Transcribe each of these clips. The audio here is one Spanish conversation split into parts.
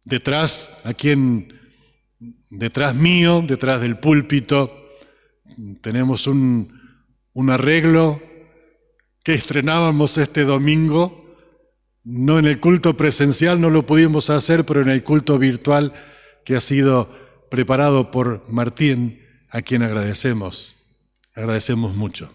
Detrás mío, detrás del púlpito, tenemos un arreglo que estrenábamos este domingo. No en el culto presencial, no lo pudimos hacer, pero en el culto virtual que ha sido preparado por Martín, a quien agradecemos mucho.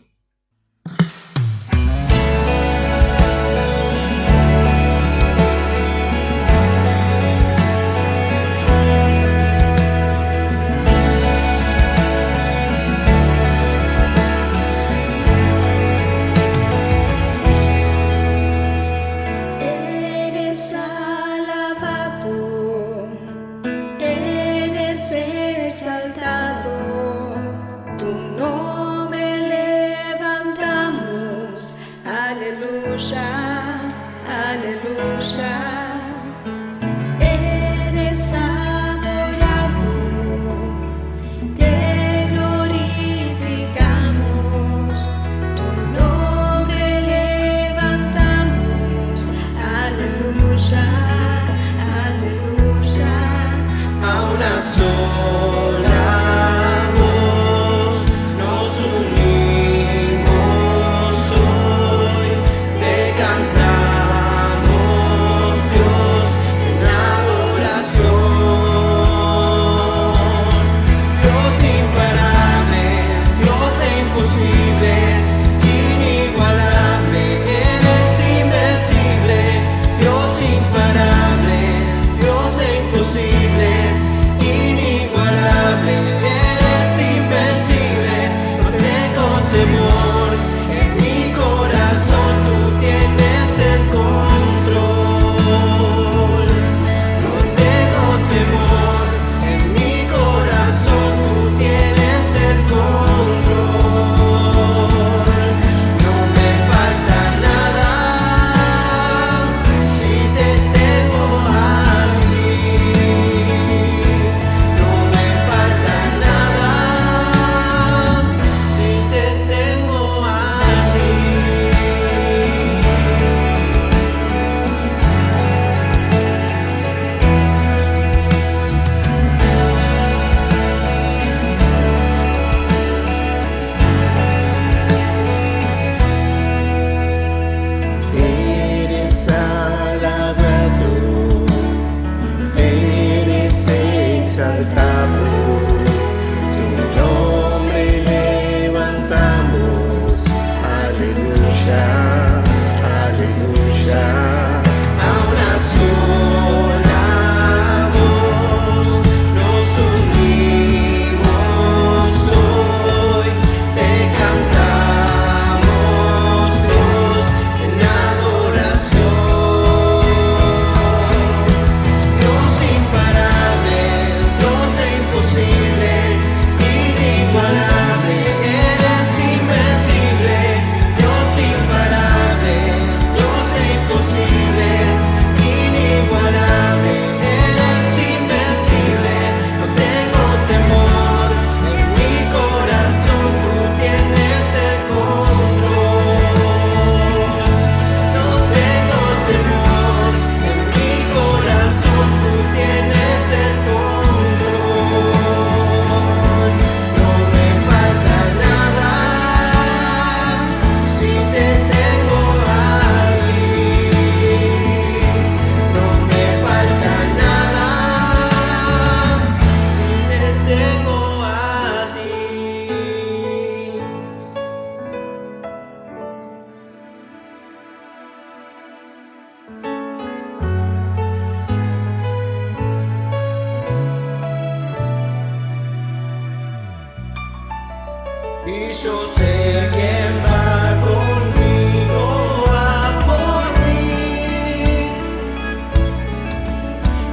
Y yo sé quién va conmigo, va por mí,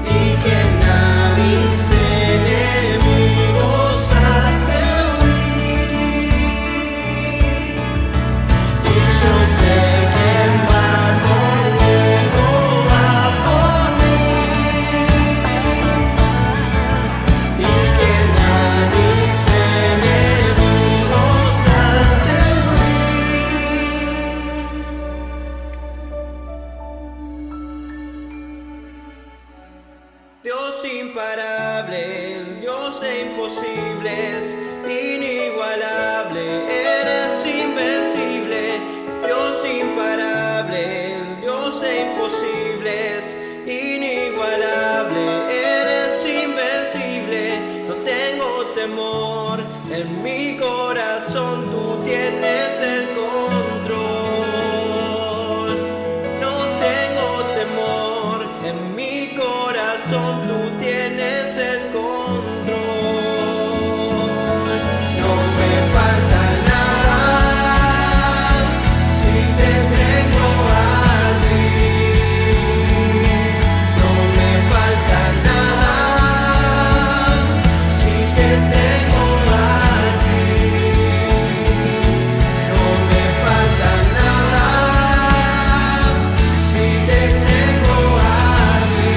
y que nadie enemigos hace huir. Y yo sé quién va conmigo, va por mí, y que nadie enemigos hace huir. Dios imparable, Dios de imposibles, inigualable, eres invencible. Dios imparable, Dios de imposibles, inigualable, eres invencible. No tengo temor, en mi corazón tú tienes el control. No tengo temor, en mi corazón tú tienes el control. No me falta nada si te tengo a ti. No me falta nada si te tengo a ti. No me falta nada si te tengo a ti.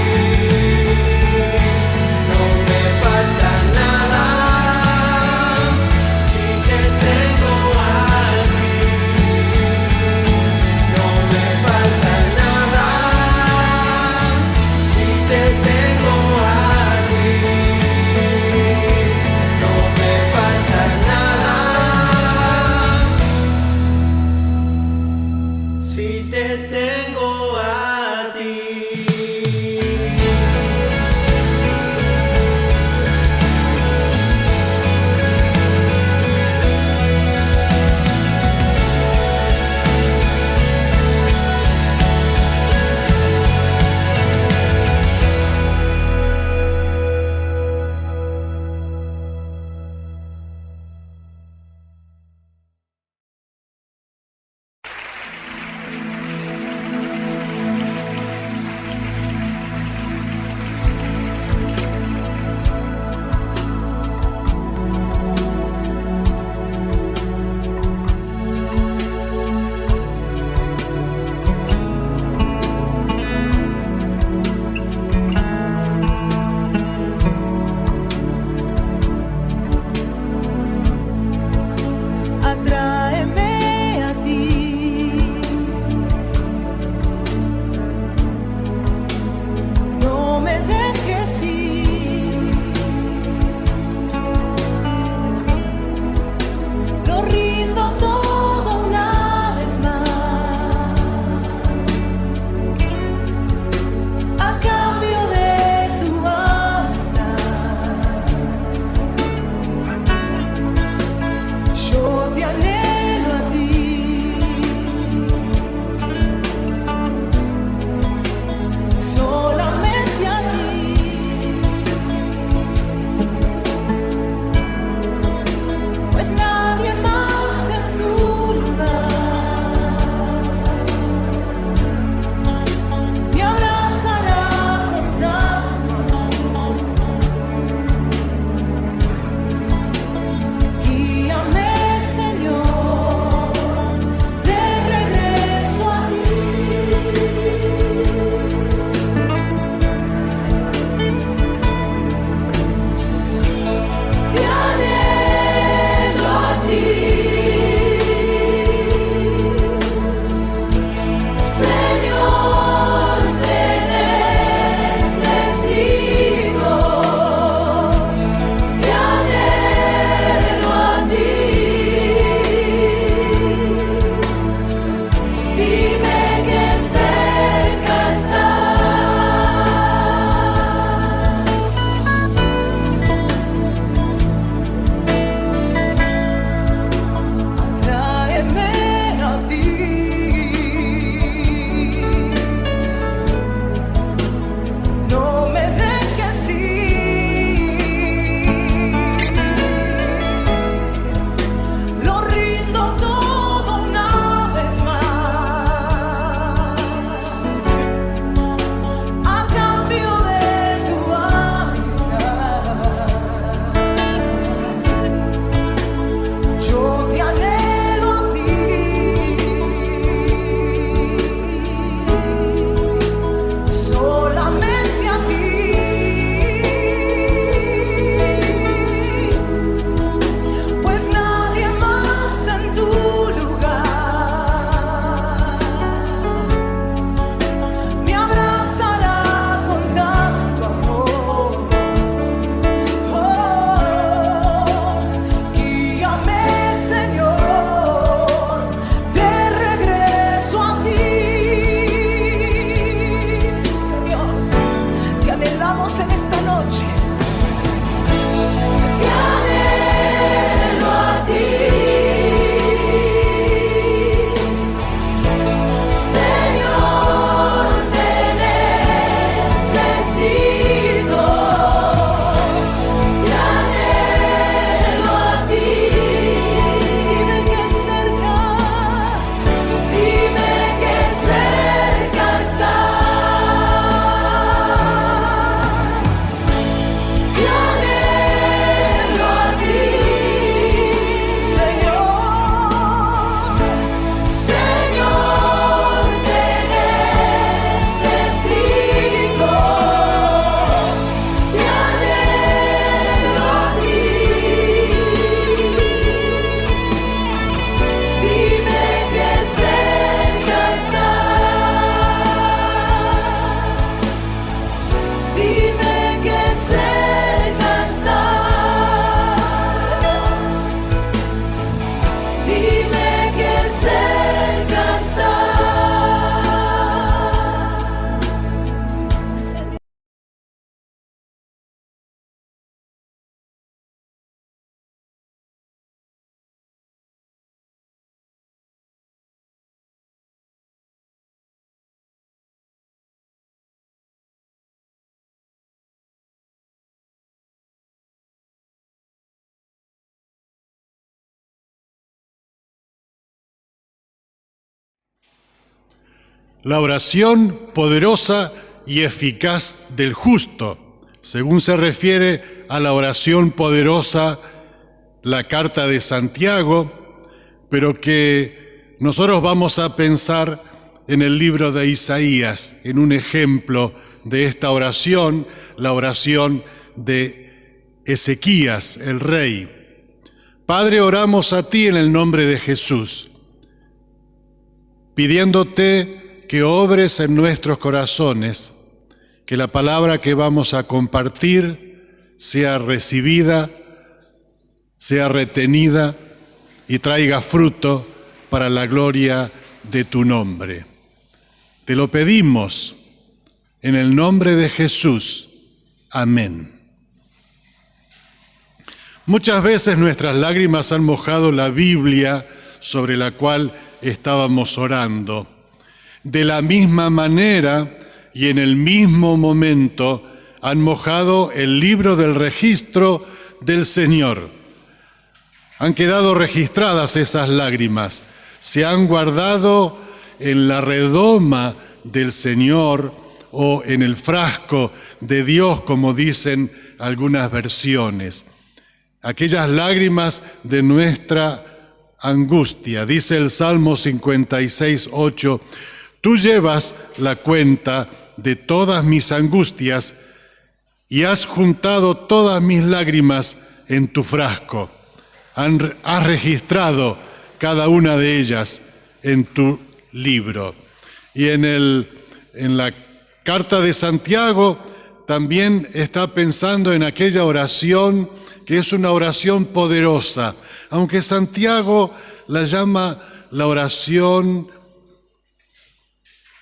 la oración poderosa y eficaz del justo, según se refiere a la oración poderosa, la carta de Santiago, pero que nosotros vamos a pensar en el libro de Isaías, en un ejemplo de esta oración, la oración de Ezequías, el rey. Padre, oramos a ti en el nombre de Jesús, pidiéndote que obres en nuestros corazones, que la palabra que vamos a compartir sea recibida, sea retenida y traiga fruto para la gloria de tu nombre. Te lo pedimos en el nombre de Jesús. Amén. Muchas veces nuestras lágrimas han mojado la Biblia sobre la cual estábamos orando. De la misma manera y en el mismo momento han mojado el libro del registro del Señor. Han quedado registradas esas lágrimas, se han guardado en la redoma del Señor o en el frasco de Dios, como dicen algunas versiones. Aquellas lágrimas de nuestra angustia. Dice el Salmo 56:8, tú llevas la cuenta de todas mis angustias y has juntado todas mis lágrimas en tu frasco. Has registrado cada una de ellas en tu libro. Y en la carta de Santiago también está pensando en aquella oración que es una oración poderosa, aunque Santiago la llama la oración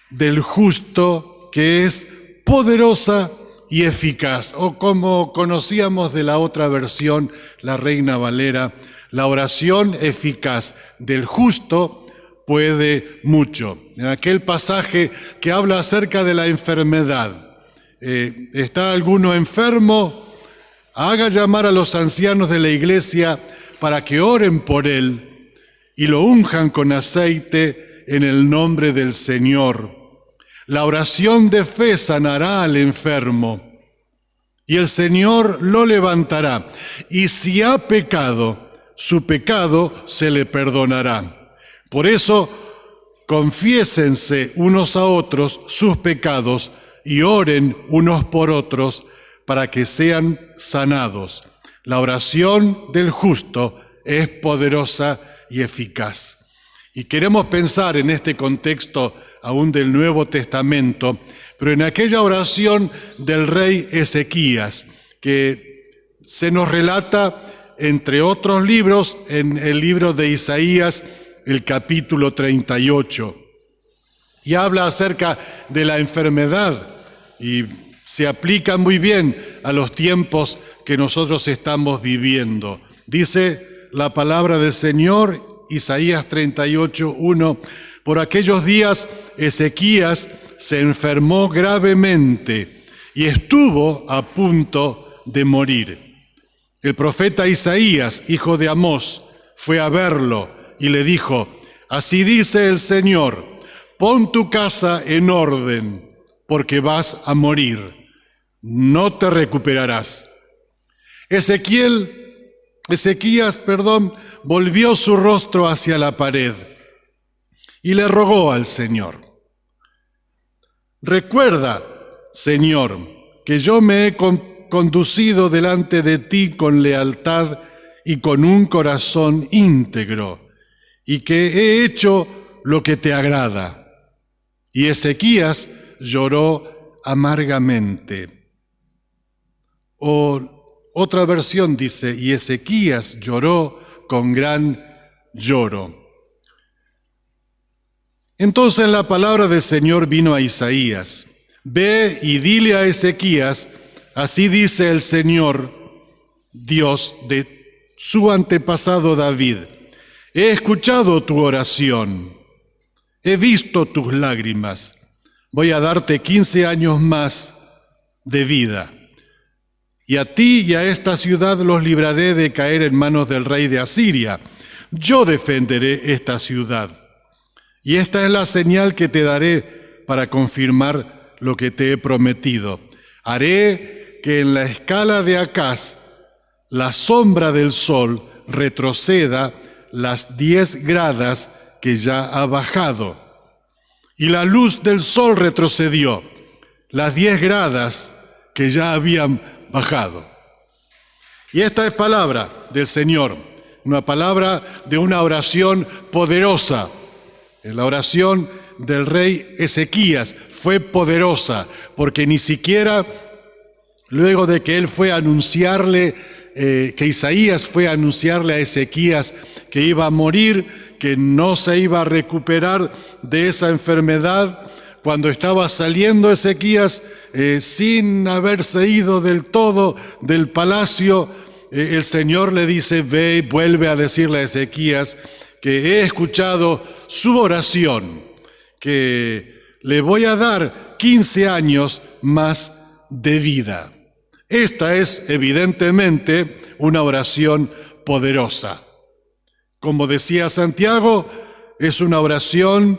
del justo, que es poderosa y eficaz, o como conocíamos de la otra versión, la Reina Valera, la oración eficaz del justo puede mucho. En aquel pasaje que habla acerca de la enfermedad, ¿está alguno enfermo? Haga llamar a los ancianos de la iglesia para que oren por él y lo unjan con aceite en el nombre del Señor. La oración de fe sanará al enfermo y el Señor lo levantará. Y si ha pecado, su pecado se le perdonará. Por eso, confiésense unos a otros sus pecados y oren unos por otros para que sean sanados. La oración del justo es poderosa y eficaz. Y queremos pensar en este contexto aún del Nuevo Testamento, pero en aquella oración del rey Ezequías, que se nos relata, entre otros libros, en el libro de Isaías, el capítulo 38. Y habla acerca de la enfermedad y se aplica muy bien a los tiempos que nosotros estamos viviendo. Dice la palabra del Señor, Isaías 38:1, por aquellos días Ezequías se enfermó gravemente y estuvo a punto de morir. El profeta Isaías, hijo de Amós, fue a verlo y le dijo, así dice el Señor, pon tu casa en orden, porque vas a morir, no te recuperarás. Ezequías, volvió su rostro hacia la pared y le rogó al Señor, recuerda, Señor, que yo me he conducido delante de ti con lealtad y con un corazón íntegro, y que he hecho lo que te agrada. Y Ezequías lloró amargamente. Otra versión dice, y Ezequías lloró con gran lloro. Entonces la palabra del Señor vino a Isaías. Ve y dile a Ezequías, así dice el Señor, Dios de su antepasado David, he escuchado tu oración, he visto tus lágrimas, voy a darte 15 años más de vida. Y a ti y a esta ciudad los libraré de caer en manos del rey de Asiria. Yo defenderé esta ciudad. Y esta es la señal que te daré para confirmar lo que te he prometido. Haré que en la escala de Acaz la sombra del sol retroceda las 10 gradas que ya ha bajado. Y la luz del sol retrocedió las 10 gradas que ya habían bajado. Y esta es palabra del Señor, una palabra de una oración poderosa. La oración del rey Ezequías fue poderosa, porque ni siquiera luego de que él fue a anunciarle, que Isaías fue a anunciarle a Ezequías que iba a morir, que no se iba a recuperar de esa enfermedad, cuando estaba saliendo Ezequías sin haberse ido del todo del palacio, el Señor le dice: ve y vuelve a decirle a Ezequías que he escuchado su oración, que le voy a dar 15 años más de vida. Esta es evidentemente una oración poderosa. Como decía Santiago, es una oración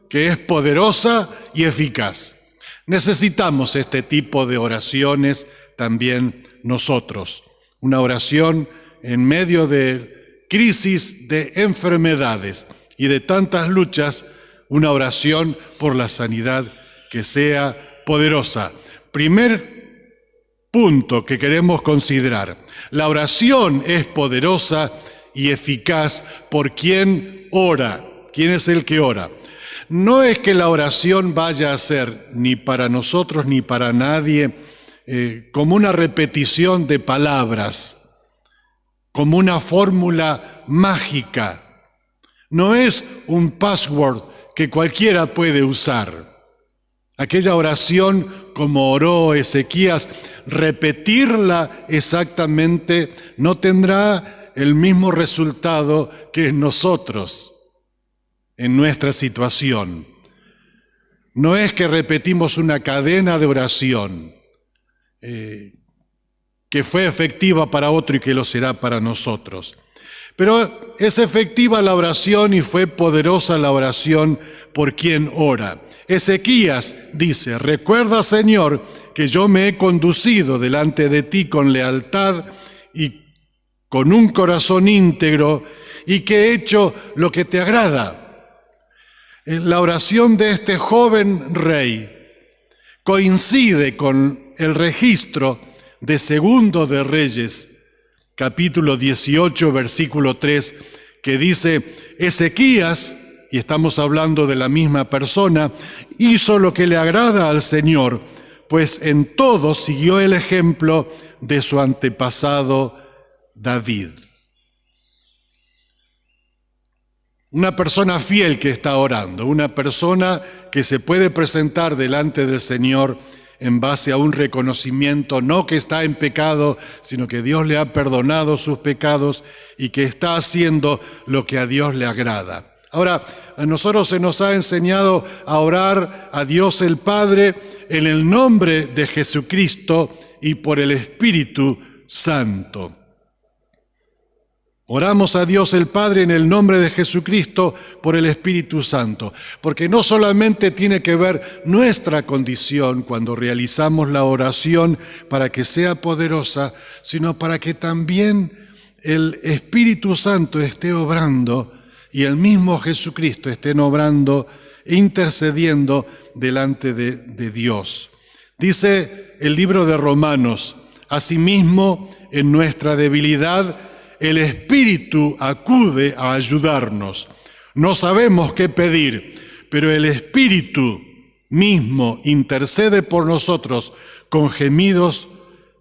que es poderosa y eficaz. Necesitamos este tipo de oraciones también nosotros. Una oración en medio de crisis de enfermedades y de tantas luchas, una oración por la sanidad que sea poderosa. Primer punto que queremos considerar: la oración es poderosa y eficaz por quien ora. ¿Quién es el que ora? No es que la oración vaya a ser ni para nosotros ni para nadie como una repetición de palabras, como una fórmula mágica. No es un password que cualquiera puede usar. Aquella oración, como oró Ezequías, repetirla exactamente no tendrá el mismo resultado que nosotros en nuestra situación. No es que repetimos una cadena de oración que fue efectiva para otro y que lo será para nosotros. Pero es efectiva la oración y fue poderosa la oración por quien ora. Ezequías dice: recuerda, Señor, que yo me he conducido delante de ti con lealtad y con un corazón íntegro, y que he hecho lo que te agrada. La oración de este joven rey coincide con el registro de Segundo de Reyes, capítulo 18, versículo 3, que dice: Ezequías, y estamos hablando de la misma persona, hizo lo que le agrada al Señor, pues en todo siguió el ejemplo de su antepasado David. Una persona fiel que está orando, una persona que se puede presentar delante del Señor en base a un reconocimiento, no que está en pecado, sino que Dios le ha perdonado sus pecados y que está haciendo lo que a Dios le agrada. Ahora, a nosotros se nos ha enseñado a orar a Dios el Padre en el nombre de Jesucristo y por el Espíritu Santo. Oramos a Dios el Padre en el nombre de Jesucristo por el Espíritu Santo, porque no solamente tiene que ver nuestra condición cuando realizamos la oración para que sea poderosa, sino para que también el Espíritu Santo esté obrando y el mismo Jesucristo esté obrando e intercediendo delante de Dios. Dice el libro de Romanos: asimismo, en nuestra debilidad, el Espíritu acude a ayudarnos. No sabemos qué pedir, pero el Espíritu mismo intercede por nosotros con gemidos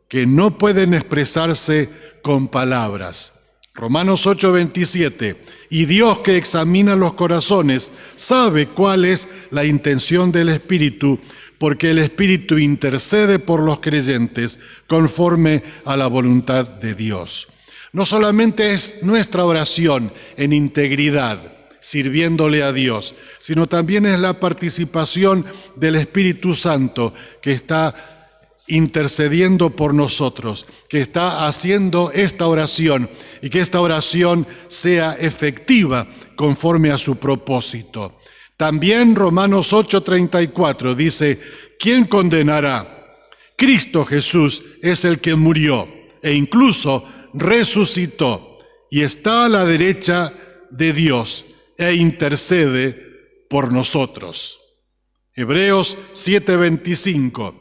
que no pueden expresarse con palabras. Romanos 8:27. Y Dios, que examina los corazones, sabe cuál es la intención del Espíritu, porque el Espíritu intercede por los creyentes conforme a la voluntad de Dios. No solamente es nuestra oración en integridad, sirviéndole a Dios, sino también es la participación del Espíritu Santo que está intercediendo por nosotros, que está haciendo esta oración y que esta oración sea efectiva conforme a su propósito. También Romanos 8:34 dice, ¿quién condenará? Cristo Jesús es el que murió e incluso resucitó y está a la derecha de Dios e intercede por nosotros. Hebreos 7:25.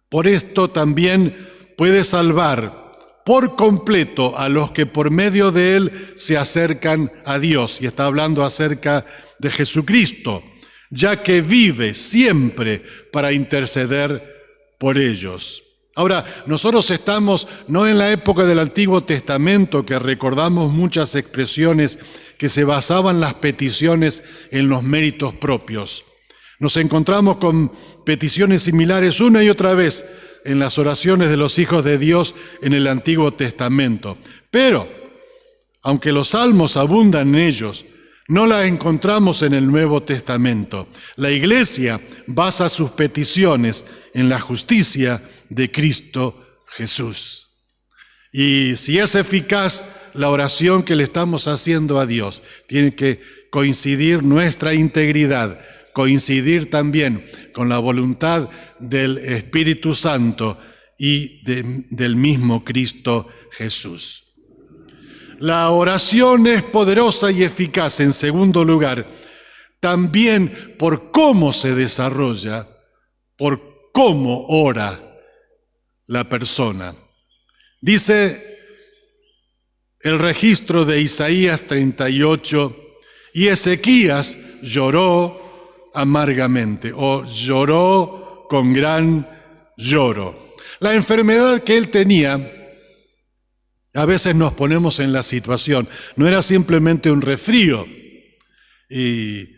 Por esto también puede salvar por completo a los que por medio de él se acercan a Dios. Y está hablando acerca de Jesucristo, ya que vive siempre para interceder por ellos. Ahora, nosotros estamos no en la época del Antiguo Testamento, que recordamos muchas expresiones que se basaban las peticiones en los méritos propios. Nos encontramos con peticiones similares una y otra vez en las oraciones de los hijos de Dios en el Antiguo Testamento. Pero, aunque los salmos abundan en ellos, no las encontramos en el Nuevo Testamento. La Iglesia basa sus peticiones en la justicia de Cristo Jesús. Y si es eficaz la oración que le estamos haciendo a Dios, tiene que coincidir nuestra integridad, coincidir también con la voluntad del Espíritu Santo y del mismo Cristo Jesús. La oración es poderosa y eficaz, en segundo lugar, también por cómo se desarrolla, por cómo ora la persona. Dice el registro de Isaías 38, y Ezequías lloró amargamente, o lloró con gran lloro. La enfermedad que él tenía, a veces nos ponemos en la situación, no era simplemente un resfrío. Y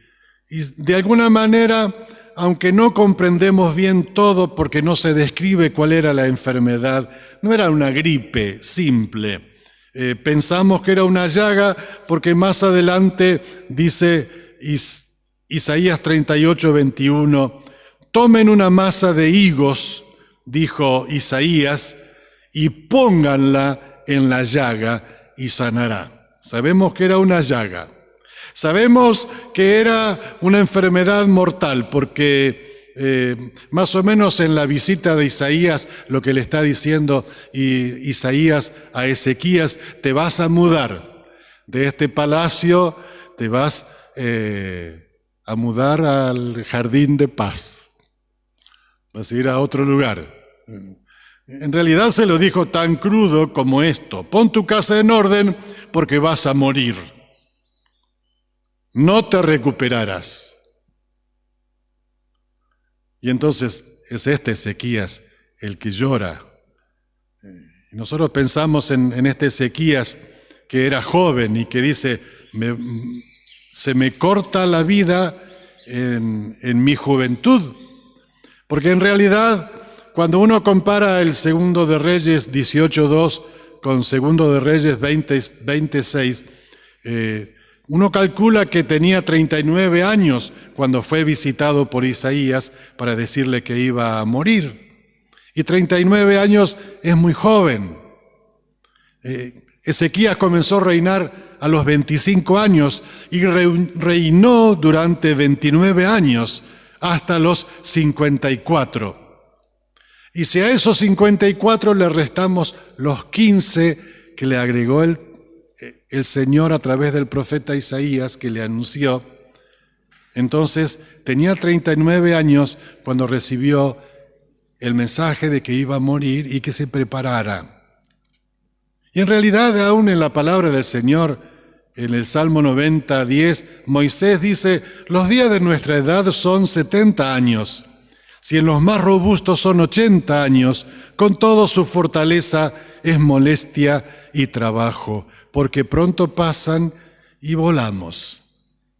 de alguna manera, aunque no comprendemos bien todo porque no se describe cuál era la enfermedad, no era una gripe simple. Pensamos que era una llaga porque más adelante dice Isaías 38:21, tomen una masa de higos, dijo Isaías, y pónganla en la llaga y sanará. Sabemos que era una llaga. Sabemos que era una enfermedad mortal porque más o menos en la visita de Isaías, lo que le está diciendo Isaías a Ezequías, te vas a mudar de este palacio, te vas a mudar al jardín de paz, vas a ir a otro lugar. En realidad se lo dijo tan crudo como esto, pon tu casa en orden porque vas a morir, no te recuperarás. Y entonces es este Ezequías el que llora. Y nosotros pensamos en este Ezequías que era joven y que dice, se me corta la vida en mi juventud. Porque en realidad, cuando uno compara el Segundo de Reyes 18:2 con Segundo de Reyes 20:6, uno calcula que tenía 39 años cuando fue visitado por Isaías para decirle que iba a morir. Y 39 años es muy joven. Ezequías comenzó a reinar a los 25 años y reinó durante 29 años hasta los 54. Y si a esos 54 le restamos los 15 que le agregó el Señor a través del profeta Isaías que le anunció, entonces tenía 39 años cuando recibió el mensaje de que iba a morir y que se preparara. Y en realidad, aún en la palabra del Señor, en el Salmo 90:10, Moisés dice, los días de nuestra edad son 70 años. Si en los más robustos son 80 años, con todo su fortaleza es molestia y trabajo, porque pronto pasan y volamos.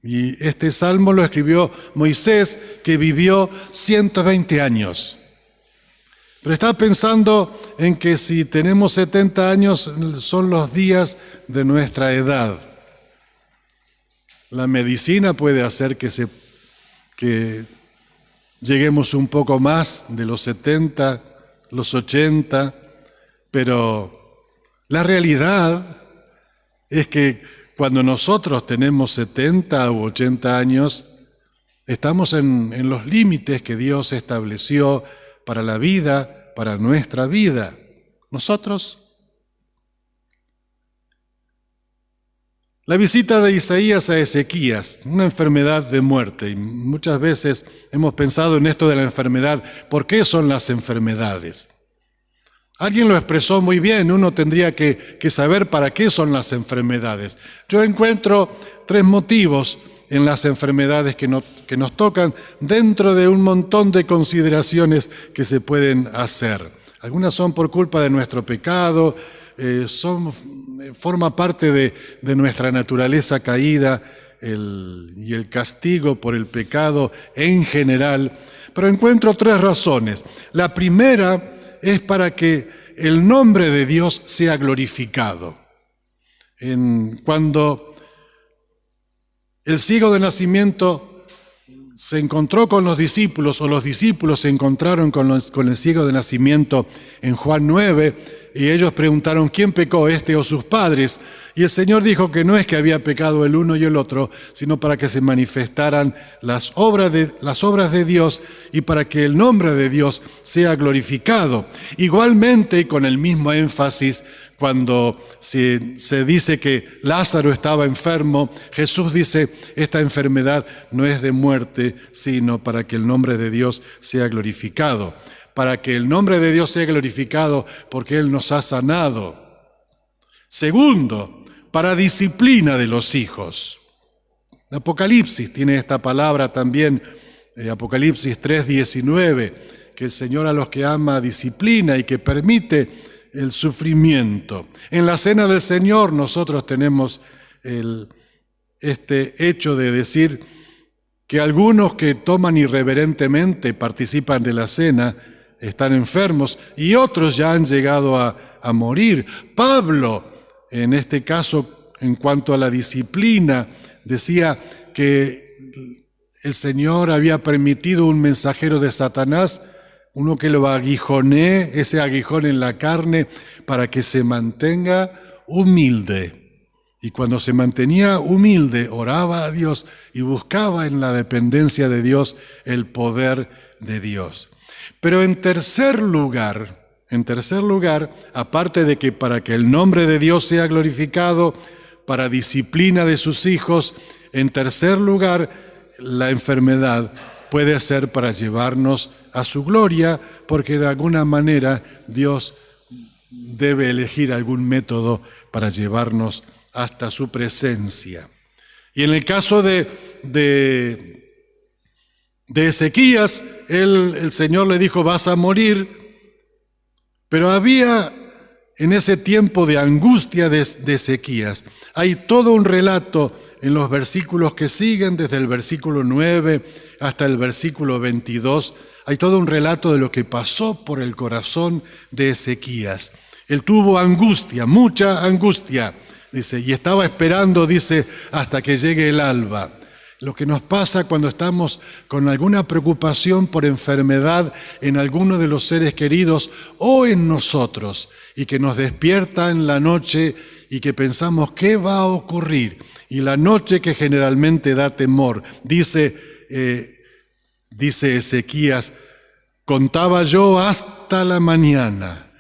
Y este salmo lo escribió Moisés, que vivió 120 años. Pero está pensando en que si tenemos 70 años, son los días de nuestra edad. La medicina puede hacer que lleguemos un poco más de los 70, los 80, pero la realidad es que cuando nosotros tenemos 70 u 80 años, Estamos en los límites que Dios estableció para la vida, para nuestra vida. Nosotros, la visita de Isaías a Ezequías, una enfermedad de muerte, y muchas veces hemos pensado en esto de la enfermedad. ¿Por qué son las enfermedades? Alguien lo expresó muy bien, uno tendría que saber para qué son las enfermedades. Yo encuentro 3 motivos en las enfermedades que nos tocan dentro de un montón de consideraciones que se pueden hacer. Algunas son por culpa de nuestro pecado, forma parte de nuestra naturaleza caída y el castigo por el pecado en general. Pero encuentro 3 razones. La primera es para que el nombre de Dios sea glorificado. Cuando el ciego de nacimiento se encontró con los discípulos, o los discípulos se encontraron con el ciego de nacimiento en Juan 9, y ellos preguntaron, ¿quién pecó, este o sus padres? Y el Señor dijo que no es que había pecado el uno y el otro, sino para que se manifestaran las obras de Dios y para que el nombre de Dios sea glorificado. Igualmente, y con el mismo énfasis, cuando se dice que Lázaro estaba enfermo, Jesús dice, esta enfermedad no es de muerte, sino para que el nombre de Dios sea glorificado. Para que el nombre de Dios sea glorificado porque Él nos ha sanado. Segundo, para disciplina de los hijos. Apocalipsis tiene esta palabra también, Apocalipsis 3:19, que el Señor a los que ama disciplina y que permite el sufrimiento. En la cena del Señor nosotros tenemos este hecho de decir que algunos que toman irreverentemente participan de la cena están enfermos y otros ya han llegado a morir. Pablo, en este caso, en cuanto a la disciplina, decía que el Señor había permitido un mensajero de Satanás, uno que lo aguijonee, ese aguijón en la carne, para que se mantenga humilde. Y cuando se mantenía humilde, oraba a Dios y buscaba en la dependencia de Dios el poder de Dios. Pero en tercer lugar, aparte de que para que el nombre de Dios sea glorificado, para disciplina de sus hijos, en tercer lugar, la enfermedad puede ser para llevarnos a su gloria, porque de alguna manera Dios debe elegir algún método para llevarnos hasta su presencia. Y en el caso de Ezequías, el Señor le dijo, vas a morir, pero había en ese tiempo de angustia de Ezequías, hay todo un relato en los versículos que siguen, desde el versículo 9 hasta el versículo 22, hay todo un relato de lo que pasó por el corazón de Ezequías. Él tuvo angustia, mucha angustia, dice, y estaba esperando, dice, hasta que llegue el alba. Lo que nos pasa cuando estamos con alguna preocupación por enfermedad en alguno de los seres queridos o en nosotros, y que nos despierta en la noche y que pensamos, ¿qué va a ocurrir? Y la noche que generalmente da temor, dice Ezequías, contaba hasta la mañana,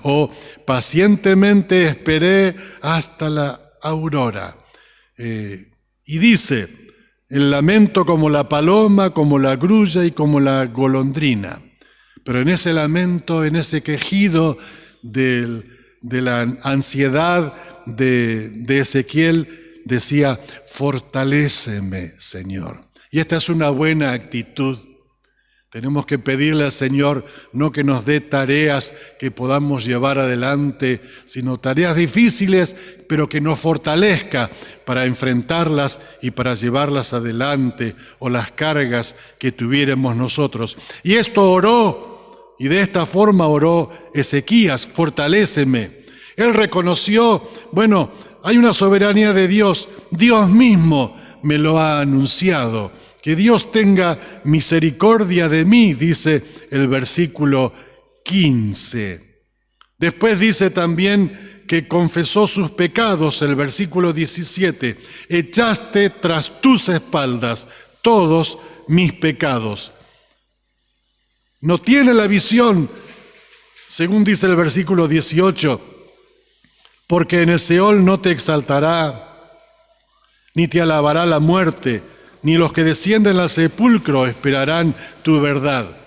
o pacientemente esperé hasta la aurora. Y dice, el lamento como la paloma, como la grulla y como la golondrina. Pero en ese lamento, en ese quejido de la ansiedad de Ezequiel, decía, fortaléceme, Señor. Y esta es una buena actitud. Tenemos que pedirle al Señor no que nos dé tareas que podamos llevar adelante, sino tareas difíciles, pero que nos fortalezca para enfrentarlas y para llevarlas adelante, o las cargas que tuviéramos nosotros. Y esto oró, y de esta forma oró Ezequías, fortaléceme. Él reconoció, bueno, hay una soberanía de Dios, Dios mismo me lo ha anunciado. Que Dios tenga misericordia de mí, dice el versículo 15. Después dice también que confesó sus pecados, el versículo 17, echaste tras tus espaldas todos mis pecados. No tiene la visión, según dice el versículo 18, porque en el Seol no te exaltará, ni te alabará la muerte, ni los que descienden al sepulcro esperarán tu verdad.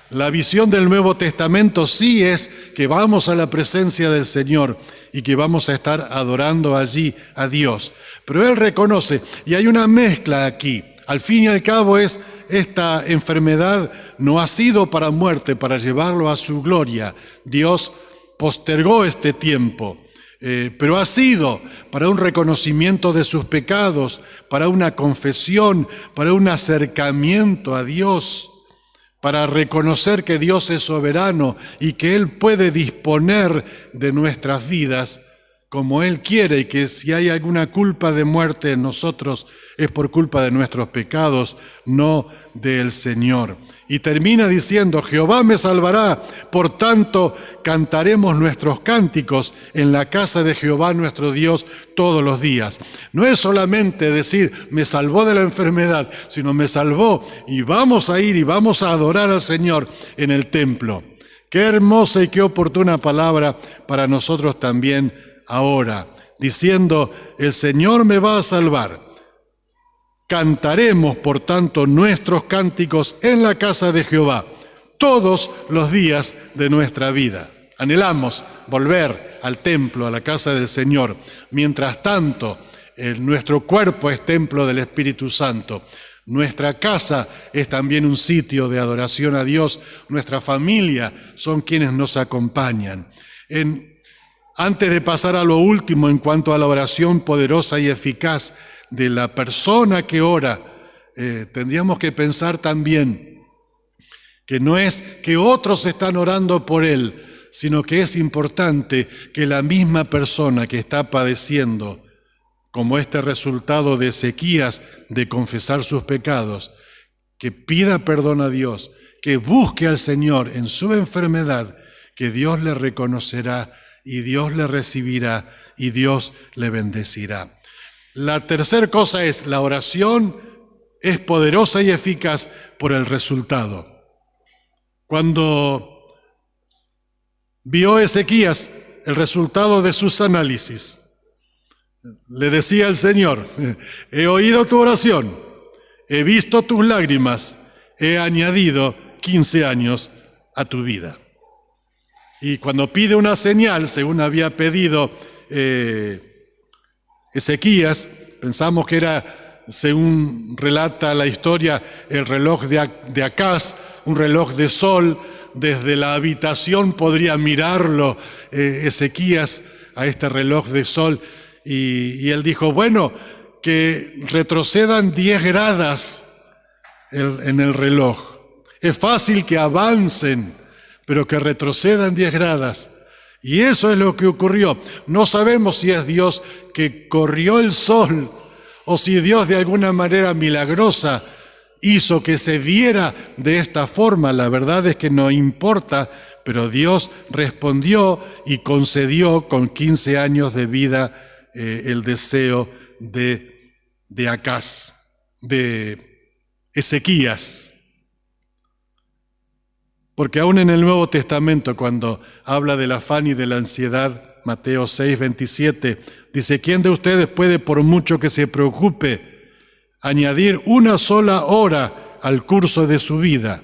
La visión del Nuevo Testamento sí es que vamos a la presencia del Señor y que vamos a estar adorando allí a Dios. Pero Él reconoce, y hay una mezcla aquí, al fin y al cabo esta enfermedad no ha sido para muerte, para llevarlo a su gloria. Dios postergó este tiempo. Pero ha sido para un reconocimiento de sus pecados, para una confesión, para un acercamiento a Dios, para reconocer que Dios es soberano y que Él puede disponer de nuestras vidas como Él quiere, y que si hay alguna culpa de muerte en nosotros es por culpa de nuestros pecados, no del Señor. Y termina diciendo, Jehová me salvará, por tanto cantaremos nuestros cánticos en la casa de Jehová nuestro Dios todos los días. No es solamente decir, me salvó de la enfermedad, sino me salvó y vamos a ir y vamos a adorar al Señor en el templo. Qué hermosa y qué oportuna palabra para nosotros también ahora, diciendo, el Señor me va a salvar. Cantaremos, por tanto, nuestros cánticos en la casa de Jehová todos los días de nuestra vida. Anhelamos volver al templo, a la casa del Señor. Mientras tanto, nuestro cuerpo es templo del Espíritu Santo. Nuestra casa es también un sitio de adoración a Dios. Nuestra familia son quienes nos acompañan. Antes de pasar a lo último en cuanto a la oración poderosa y eficaz de la persona que ora, tendríamos que pensar también que no es que otros están orando por él, sino que es importante que la misma persona que está padeciendo, como este resultado de Ezequías, de confesar sus pecados, que pida perdón a Dios, que busque al Señor en su enfermedad, que Dios le reconocerá y Dios le recibirá y Dios le bendecirá. La tercera cosa es, la oración es poderosa y eficaz por el resultado. Cuando vio Ezequías el resultado de sus análisis, le decía al Señor, he oído tu oración, he visto tus lágrimas, he añadido 15 años a tu vida. Y cuando pide una señal, según había pedido Ezequías, pensamos que era, según relata la historia, el reloj de Acaz, un reloj de sol. Desde la habitación podría mirarlo Ezequías a este reloj de sol, y él dijo, bueno, que retrocedan 10 gradas en el reloj. Es fácil que avancen, pero que retrocedan 10 gradas. Y eso es lo que ocurrió. No sabemos si es Dios que corrió el sol o si Dios de alguna manera milagrosa hizo que se viera de esta forma. La verdad es que no importa, pero Dios respondió y concedió con 15 años de vida el deseo de Acaz, de Ezequías. Porque aún en el Nuevo Testamento, cuando habla del afán y de la ansiedad, Mateo 6:27, dice, ¿quién de ustedes puede, por mucho que se preocupe, añadir una sola hora al curso de su vida?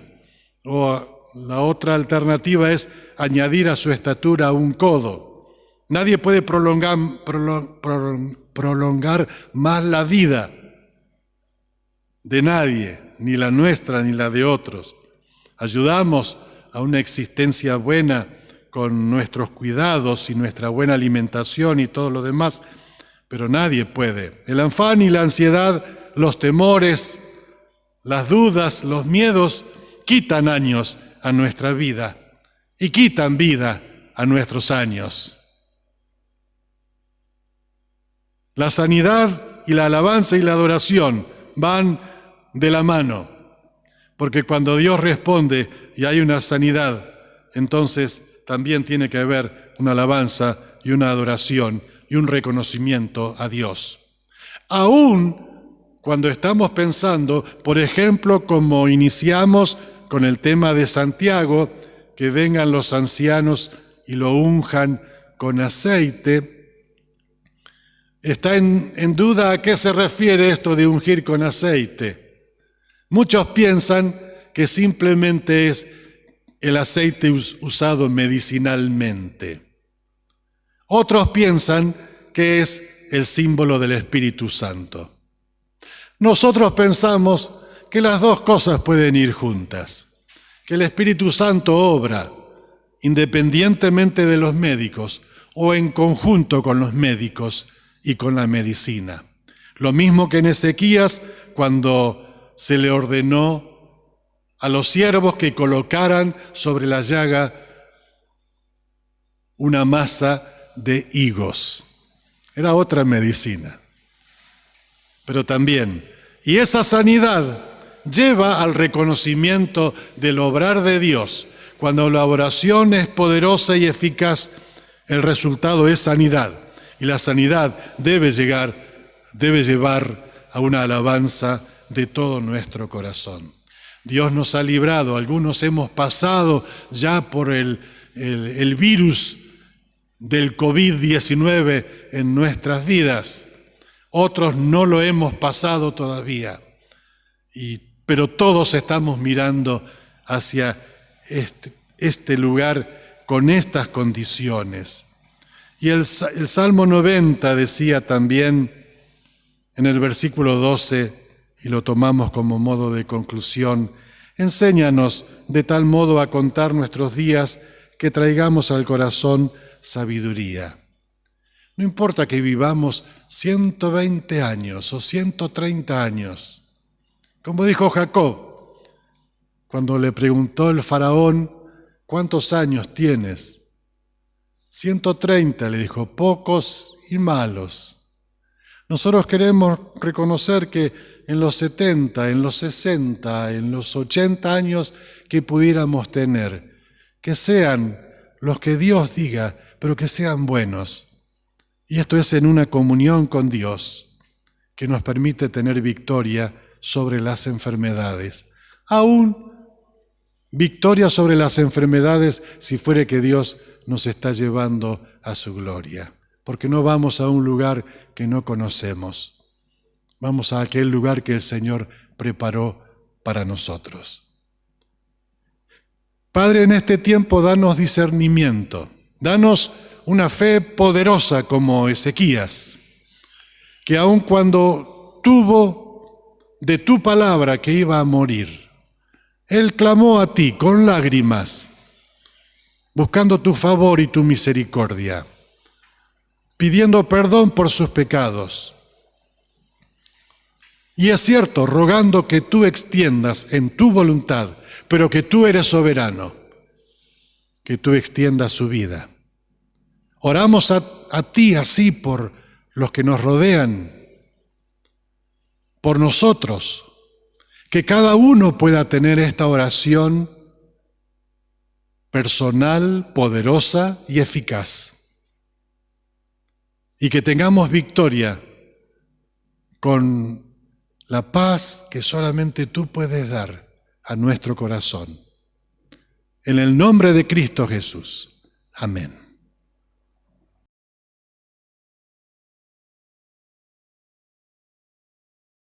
O la otra alternativa es añadir a su estatura un codo. Nadie puede prolongar más la vida de nadie, ni la nuestra ni la de otros. Ayudamos a una existencia buena con nuestros cuidados y nuestra buena alimentación y todo lo demás, pero nadie puede. El afán y la ansiedad, los temores, las dudas, los miedos, quitan años a nuestra vida y quitan vida a nuestros años. La sanidad y la alabanza y la adoración van de la mano. Porque cuando Dios responde y hay una sanidad, entonces también tiene que haber una alabanza y una adoración y un reconocimiento a Dios. Aún cuando estamos pensando, por ejemplo, como iniciamos con el tema de Santiago, que vengan los ancianos y lo unjan con aceite, está en duda a qué se refiere esto de ungir con aceite. Muchos piensan que simplemente es el aceite usado medicinalmente. Otros piensan que es el símbolo del Espíritu Santo. Nosotros pensamos que las dos cosas pueden ir juntas, que el Espíritu Santo obra independientemente de los médicos o en conjunto con los médicos y con la medicina. Lo mismo que en Ezequías, cuando se le ordenó a los siervos que colocaran sobre la llaga una masa de higos. Era otra medicina. Pero también, y esa sanidad lleva al reconocimiento del obrar de Dios. Cuando la oración es poderosa y eficaz, el resultado es sanidad. Y la sanidad debe llevar a una alabanza de todo nuestro corazón. Dios nos ha librado, algunos hemos pasado ya por el virus del COVID-19 en nuestras vidas. Otros no lo hemos pasado todavía, pero todos estamos mirando hacia este lugar con estas condiciones. Y el Salmo 90 decía también en el versículo 12, y lo tomamos como modo de conclusión: enséñanos de tal modo a contar nuestros días que traigamos al corazón sabiduría. No importa que vivamos 120 años o 130 años. Como dijo Jacob, cuando le preguntó el faraón, ¿cuántos años tienes? 130, le dijo, pocos y malos. Nosotros queremos reconocer que en los 70, en los 60, en los 80 años que pudiéramos tener, que sean los que Dios diga, pero que sean buenos. Y esto es en una comunión con Dios que nos permite tener victoria sobre las enfermedades. Aún victoria sobre las enfermedades si fuere que Dios nos está llevando a su gloria. Porque no vamos a un lugar que no conocemos. Vamos a aquel lugar que el Señor preparó para nosotros. Padre, en este tiempo danos discernimiento. Danos una fe poderosa como Ezequías, que aun cuando tuvo de tu palabra que iba a morir, él clamó a ti con lágrimas, buscando tu favor y tu misericordia, pidiendo perdón por sus pecados. Y es cierto, rogando que tú extiendas en tu voluntad, pero que tú eres soberano, que tú extiendas su vida. Oramos a ti así por los que nos rodean, por nosotros, que cada uno pueda tener esta oración personal, poderosa y eficaz. Y que tengamos victoria con la paz que solamente tú puedes dar a nuestro corazón. En el nombre de Cristo Jesús. Amén.